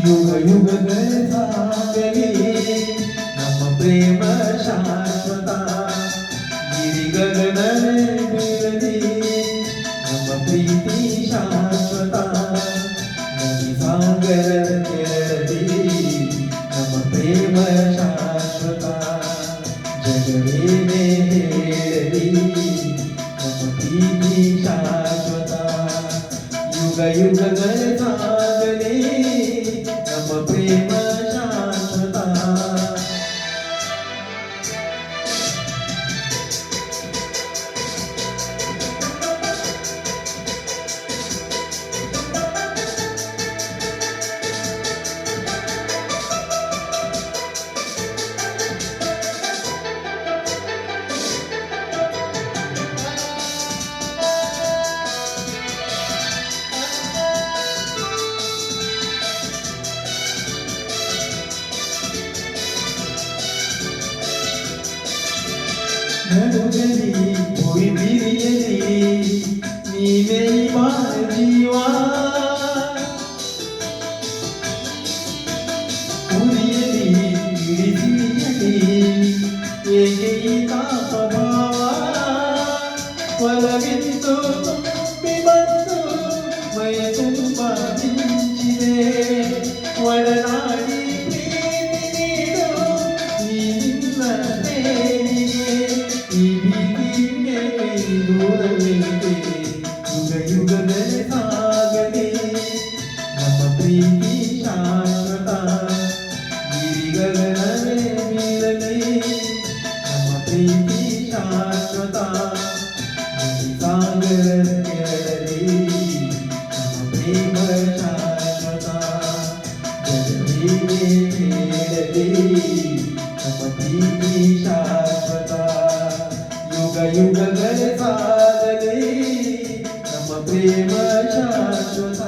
ಯುಗ ಯುಗಗಳ ಸಾಗಲಿ ನಮ್ಮ ಪ್ರೇಮ ಶಾಶ್ವತ ಗಿರಿಗಗನ ಬೀಳಲಿ ನಮ್ಮ ಪ್ರೀತಿ ಶಾಶ್ವತ ನದಿ ಸಾಗರ ಕೆಳದಿ ನಮ್ಮ ಪ್ರೇಮ ಶಾಶ್ವತ ಜಗವೇನೇ ಹೇಳಲಿ ನಮ್ಮ ಪ್ರೀತಿ ಶಾಶ್ವತ ಯುಗ ಯುಗಗಳ ಸಾಗಲಿ ನಮ್ಮ ಪ್ರೇಮ ಶಾಶ್ವತ ನಡುಗಲಿ ಹೋಯಿ ಬಿರಿಯಲಿ ನೀನೇ ಜೀವ ಉರಿಯಲಿ ಇಳಿಸಿಯಲಿ ಏಕೆ ಈ ತಾಪಭಾವ ಒಲವಿತ್ತು ತುಂಬಿ ಬಂದು ಮೈ ತುಂಬ ಮಿಂಚಿದೆ ಒಡನಾಡಿ ಪ್ರೀತಿ ನೀಡು ನೀನಿಲ್ಲ ನೇರಿಗೆ ಈ ಭೀತಿಗೆ ದೂರವಿದೆ ಯುಗ ಯುಗಗಳ ಸಾಗಲಿ ನಮ್ಮ ಪ್ರೀತಿ ಶಾಶ್ವತ ಗಿರಿಗಗನವೇ ಬೀಳಲಿ ನಮ್ಮ ಪ್ರೀತಿ ಶಾಶ್ವತ ನದಿ ಸಾಗರ ಕೆಳದಿ ನಮ್ಮ ಪ್ರೇಮ ಶಾಶ್ವತ ಜಗವೇ ಹೇಳಲಿ ನಮ್ಮ ಪ್ರೀತಿ ಶಾಶ್ವತ ಯುಗ ಯುಗಗಳ ಸಾಗಲಿ ನಮ್ಮ ಪ್ರೇಮ ಶಾಶ್ವತ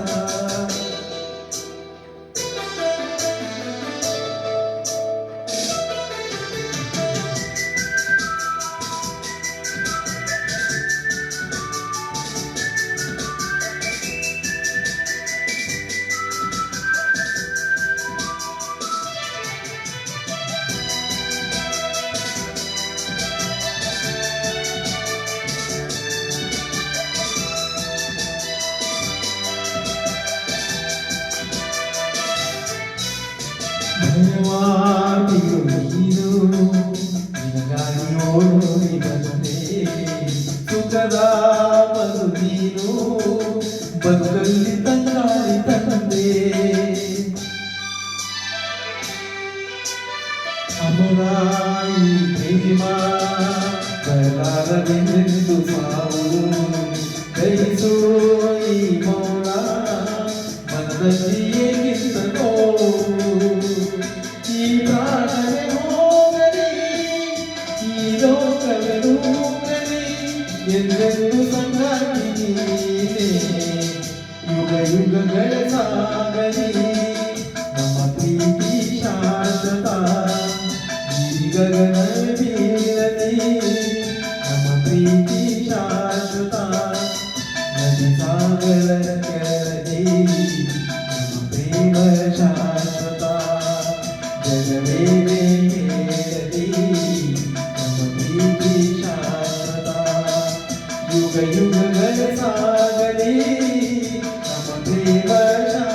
ಭಯವಾಗಿರು ನೀನು ನಿನಗಾಗಿ ಓಡೋಡಿ ಬಂದೆ ಸುಖದ ಮಧು ನೀನು ಬದುಕಲ್ಲಿ ತಂಗಾಳಿ ತಂದೆ ಅಮರಾಯಿ ಪ್ರೇಮ ಬರಲಾರದೆಂದು ಸಾವು ದಯಿಸೋ ಈ ಮೌನ ಮನದಲ್ಲಿ ಏಕಿಂತ ನೋವು ಈ ಪ್ರಾಣವೇ ಹೋಗಲಿ ಈ ಲೋಕವೇ ಹೋಗಲಿ ಎಂದೆಂದು ಸಂಗಾತಿ ನೀನೇ ಯುಗ ಯುಗಗಳ ಸಾಗಲಿ ನಮ್ಮ ಪ್ರೀತಿ ಶಾಶ್ವತ ಗಿರಿಗಗನ ಬೀಳಲಿ ನಮ್ಮ ಪ್ರೀತಿ ಶಾಶ್ವತ ನದಿ ಸಾಗರ ಕೆಳದಿ ನಮ್ಮ ಪ್ರೇಮ ಶಾಶ್ವತ ಜಗವೇ ಹೇಳಲಿ ನಮ್ಮ ಪ್ರೀತಿ ಶಾಶ್ವತ ಯುಗ ಯುಗಗಳ ಸಾಗಲಿ ನಮ್ಮ ಪ್ರೇಮ ಶಾಶ್ವತ